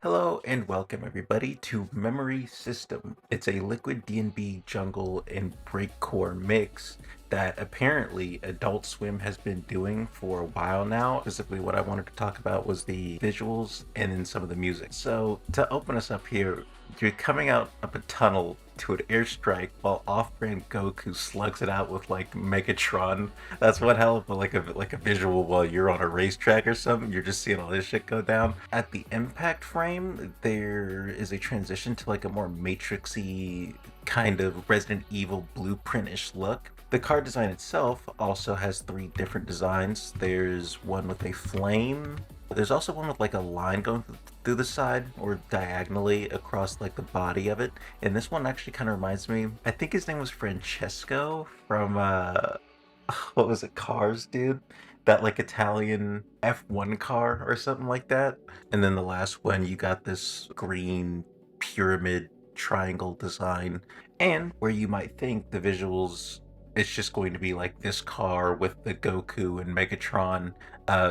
Hello and welcome everybody to Memory System. It's a liquid D&B jungle and breakcore mix that apparently Adult Swim has been doing for a while now. Specifically what I wanted to talk about was the visuals and then some of the music. So to open us up here, you're coming out of a tunnel to an airstrike while off-brand Goku slugs it out with like Megatron. That's one hell of a visual while you're on a racetrack or something. You're just seeing all this shit go down. At the impact frame, there is a transition to like a more matrixy kind of Resident Evil blueprint-ish look. The card design itself also has three different designs. There's one with a flame. There's also one with like a line going through the side or diagonally across like the body of it. And this one actually kind of reminds me, I think his name was Francesco from what was it, Cars, dude? That like Italian F1 car or something like that. And then the last one, you got this green pyramid triangle design. And where you might think the visuals, it's just going to be like this car with the Goku and Megatron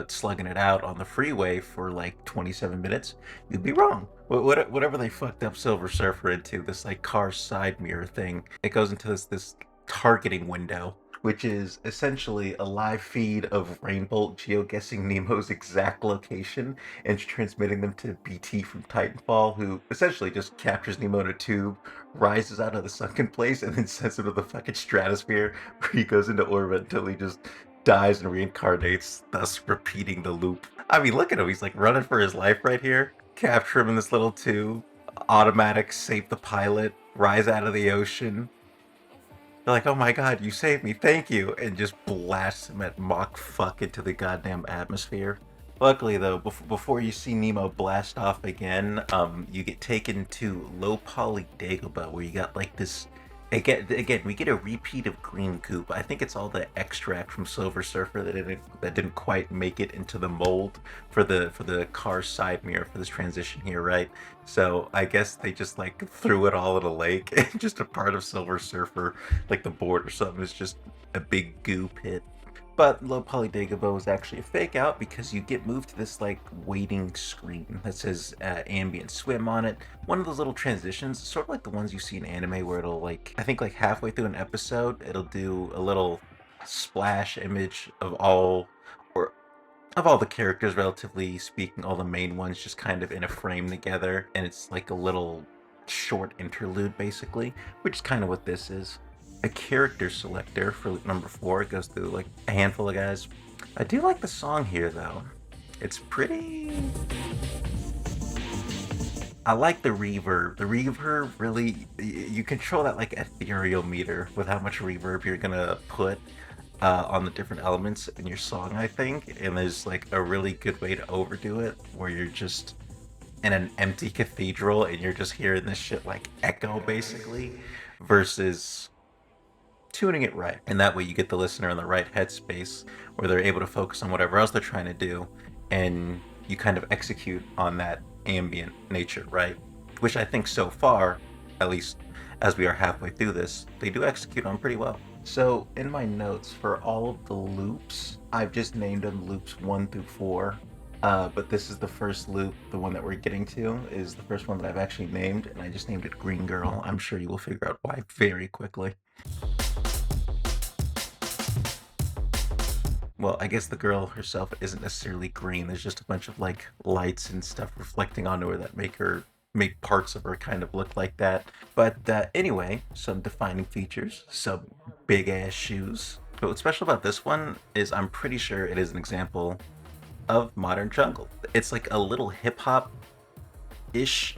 slugging it out on the freeway for like 27 minutes, you'd be wrong. Whatever they fucked up Silver Surfer into, this like car side mirror thing, it goes into this targeting window, which is essentially a live feed of Rainbolt geoguessing Nemo's exact location and transmitting them to BT from Titanfall, who essentially just captures Nemo in a tube, rises out of the sunken place, and then sends him to the fucking stratosphere where he goes into orbit until he just dies and reincarnates, thus repeating the loop. I mean, look at him. He's like running for his life right here. Capture him in this little tube. Automatic save the pilot. Rise out of the ocean. They're like, oh my god, you saved me, thank you, and just blast him at Mach fuck into the goddamn atmosphere. Luckily, though, before you see Nemo blast off again, you get taken to low poly Dagobah, where you got like this. Again, we get a repeat of Green Goop. I think it's all the extract from Silver Surfer that didn't quite make it into the mold for the car side mirror for this transition here, right? So I guess they just like threw it all in a lake, and just a part of Silver Surfer, like the board or something, is just a big goo pit. But Low Poly Dagobah was actually a fake out because you get moved to this like waiting screen that says Ambient Swim on it. One of those little transitions, sort of like the ones you see in anime where it'll like, I think like halfway through an episode, it'll do a little splash image or of all the characters, relatively speaking, all the main ones just kind of in a frame together. And it's like a little short interlude basically, which is kind of what this is. A character selector for loop number 4. It goes through like a handful of guys. I do like the song here though. It's pretty. I like the reverb. The reverb really, you control that like ethereal meter with how much reverb you're gonna put on the different elements in your song, I think. And there's like a really good way to overdo it where you're just in an empty cathedral and you're just hearing this shit like echo basically, versus tuning it right. And that way you get the listener in the right headspace where they're able to focus on whatever else they're trying to do, and you kind of execute on that ambient nature, right? Which I think so far, at least as we are halfway through this, they do execute on pretty well. So in my notes for all of the loops, I've just named them loops 1 through 4. But this is the first loop, the one that we're getting to is the first one that I've actually named, and I just named it Green Girl. I'm sure you will figure out why very quickly. Well, I guess the girl herself isn't necessarily green. There's just a bunch of like lights and stuff reflecting onto her that make parts of her kind of look like that. But anyway, some defining features, some big ass shoes. But what's special about this one is I'm pretty sure it is an example of modern jungle. It's like a little hip hop ish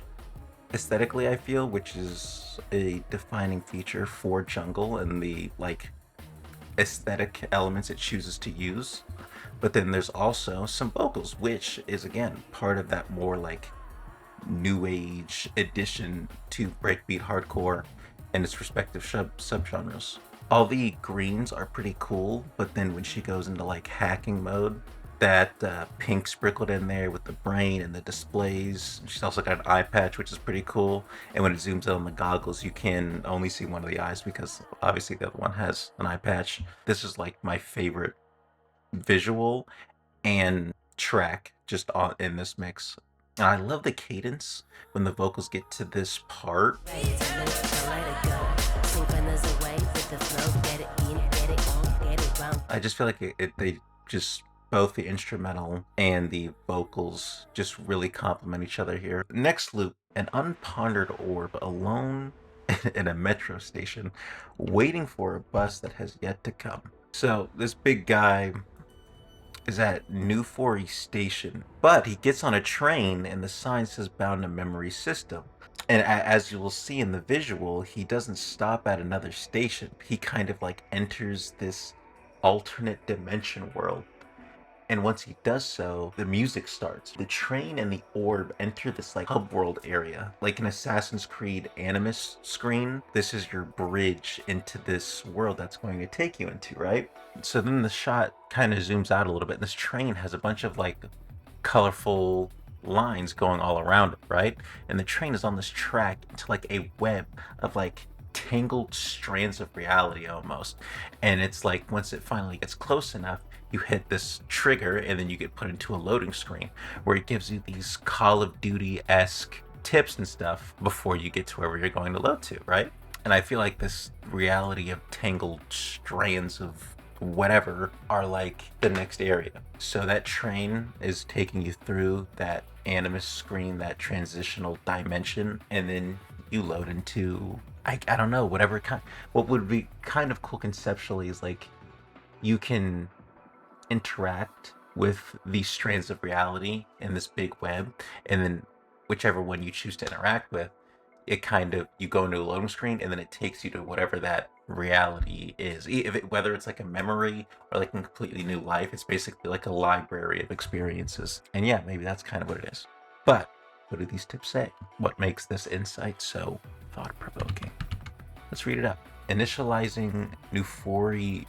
aesthetically, I feel, which is a defining feature for jungle and the like aesthetic elements it chooses to use. But then there's also some vocals, which is again part of that more like new age addition to breakbeat hardcore and its respective subgenres. All the greens are pretty cool, but then when she goes into like hacking mode, that pink sprinkled in there with the brain and the displays. She's also got an eye patch, which is pretty cool. And when it zooms out on the goggles, you can only see one of the eyes because obviously the other one has an eye patch. This is like my favorite visual and track just in this mix. And I love the cadence when the vocals get to this part. I just feel like they just, both the instrumental and the vocals just really complement each other here. Next loop, an unpondered orb alone in a metro station, waiting for a bus that has yet to come. So this big guy is at New Forey Station, but he gets on a train and the sign says bound to memory system. And as you will see in the visual, he doesn't stop at another station. He kind of like enters this alternate dimension world. And once he does so, the music starts. The train and the orb enter this like hub world area, like an Assassin's Creed Animus screen. This is your bridge into this world that's going to take you into, right? So then the shot kind of zooms out a little bit, and this train has a bunch of like colorful lines going all around it, right? And the train is on this track into like a web of like tangled strands of reality almost. And it's like once it finally gets close enough, you hit this trigger and then you get put into a loading screen where it gives you these Call of Duty-esque tips and stuff before you get to wherever you're going to load to, right? And I feel like this reality of tangled strands of whatever are like the next area. So that train is taking you through that Animus screen, that transitional dimension, and then you load into I don't know, whatever kind. What would be kind of cool conceptually is like you can interact with these strands of reality in this big web, and then whichever one you choose to interact with, it kind of, you go into a loading screen and then it takes you to whatever that reality is. Whether it's like a memory or like a completely new life, it's basically like a library of experiences. And yeah, maybe that's kind of what it is. But what do these tips say? What makes this insight so thought-provoking? Let's read it up. Initializing Nufori.bios,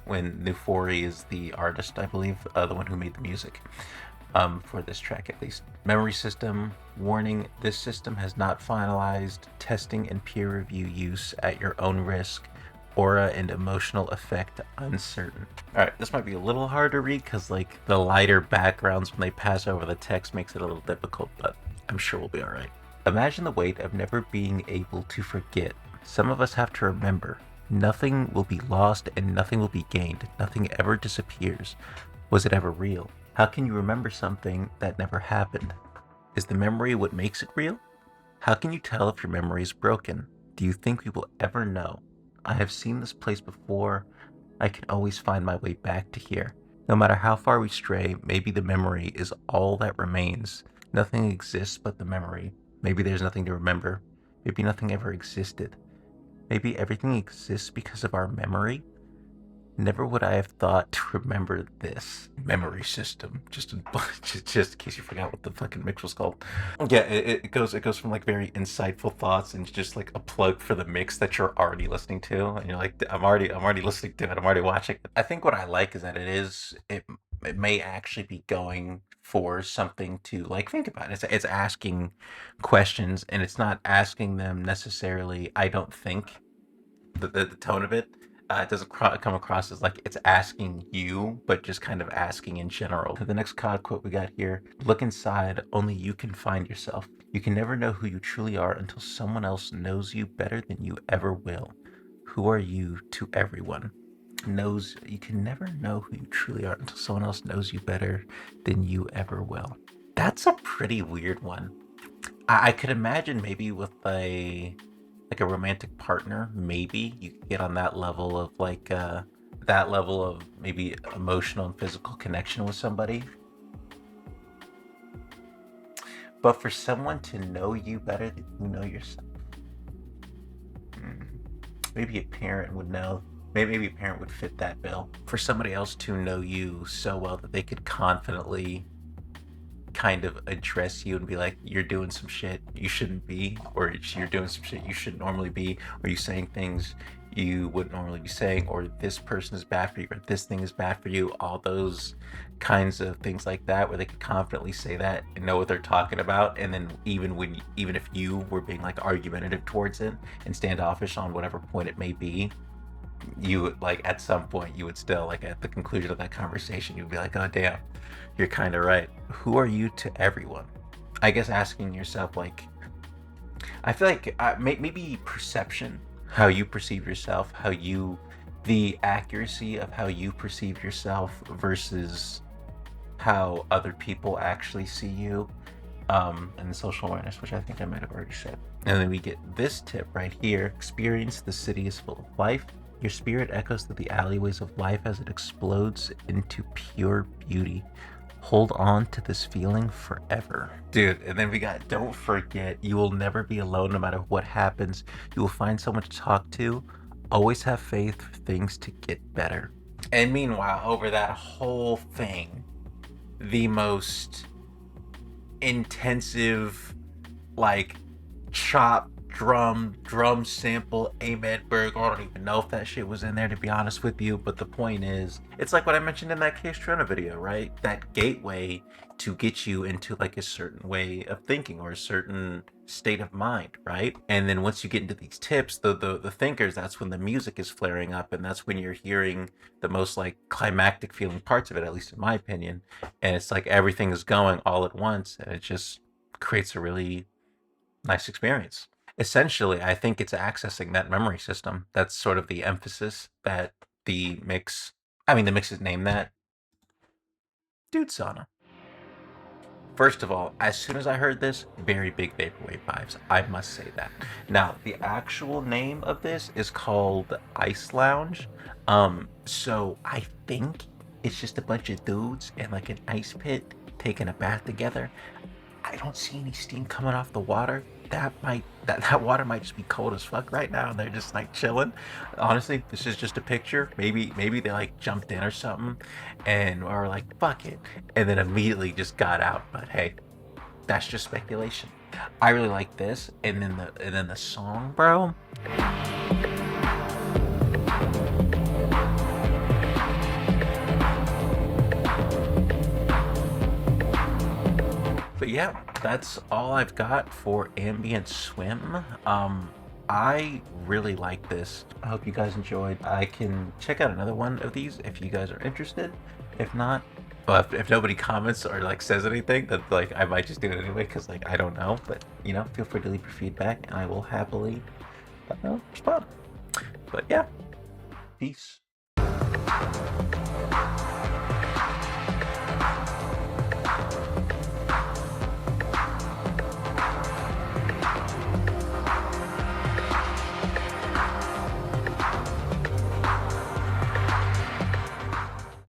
when Nufori is the artist, I believe, the one who made the music. For this track at least. Memory system, warning, this system has not finalized testing and peer review use at your own risk. Aura and emotional effect uncertain. Alright, this might be a little hard to read because like the lighter backgrounds when they pass over the text makes it a little difficult, but I'm sure we'll be alright. Imagine the weight of never being able to forget. Some of us have to remember. Nothing will be lost and nothing will be gained. Nothing ever disappears. Was it ever real? How can you remember something that never happened? Is the memory what makes it real? How can you tell if your memory is broken? Do you think we will ever know? I have seen this place before. I can always find my way back to here. No matter how far we stray, maybe the memory is all that remains. Nothing exists but the memory. Maybe there's nothing to remember. Maybe nothing ever existed. Maybe everything exists because of our memory. Never would I have thought to remember this memory system. Just in case you forgot what the fucking mix was called. Yeah, it goes from like very insightful thoughts and just like a plug for the mix that you're already listening to, and you're like, I'm already listening to it. I'm already watching it. I think what I like is that it may actually be going for something to like think about. It's asking questions, and it's not asking them necessarily. I don't think the tone of it doesn't come across as like it's asking you, but just kind of asking in general. The next COD quote we got here: look inside, only you can find yourself. You can never know who you truly are until someone else knows you better than you ever will. Who are you to everyone? You can never know who you truly are until someone else knows you better than you ever will. That's a pretty weird one. I could imagine maybe with a romantic partner, maybe you could get on that level of maybe emotional and physical connection with somebody. But for someone to know you better than you know yourself, maybe a parent would know. Maybe a parent would fit that bill. For somebody else to know you so well that they could confidently kind of address you and be like, you're doing some shit you shouldn't be, or you're doing some shit you shouldn't normally be, or you saying things you wouldn't normally be saying, or this person is bad for you, or this thing is bad for you, all those kinds of things like that, where they could confidently say that and know what they're talking about. And then even if you were being like argumentative towards it and standoffish on whatever point it may be, you would, like, at some point you would still, like, at the conclusion of that conversation, you'd be like, oh damn, you're kind of right. Who are you to everyone? I guess asking yourself, like, I feel like maybe perception, how you perceive yourself, the accuracy of how you perceive yourself versus how other people actually see you, and the social awareness, which I think I might have already said. And then we get this tip right here: experience the city is full of life. Your spirit echoes through the alleyways of life as it explodes into pure beauty. Hold on to this feeling forever. Dude, and then we got, don't forget, you will never be alone no matter what happens. You will find someone to talk to. Always have faith for things to get better. And meanwhile, over that whole thing, the most intensive, like, chop drum sample Amen Berg. I don't even know if that shit was in there, to be honest with you, but the point is, it's like what I mentioned in that C.A.P.C.H.A video, right? That gateway to get you into like a certain way of thinking or a certain state of mind, right? And then once you get into these tips, the thinkers, that's when the music is flaring up, and that's when you're hearing the most like climactic feeling parts of it, at least in my opinion. And it's like everything is going all at once, and it just creates a really nice experience. Essentially, I think it's accessing that memory system. That's sort of the emphasis that the mix, I mean, the mix is named that. Dude sauna. First of all, as soon as I heard this, very big vaporwave vibes. I must say that. Now, the actual name of this is called Ice Lounge. So I think it's just a bunch of dudes in like an ice pit taking a bath together. I don't see any steam coming off the water. That water might just be cold as fuck right now, and they're just like chilling. Honestly, this is just a picture. Maybe they like jumped in or something, and or like fuck it, and then immediately just got out. But hey, that's just speculation. I really like this, and then the song, bro. But yeah, that's all I've got for Ambient Swim. I really like this. I hope you guys enjoyed. I can check out another one of these if you guys are interested. If not, well, if nobody comments or like says anything, then like I might just do it anyway because like I don't know. But you know, feel free to leave your feedback, and I will happily respond. But yeah, peace.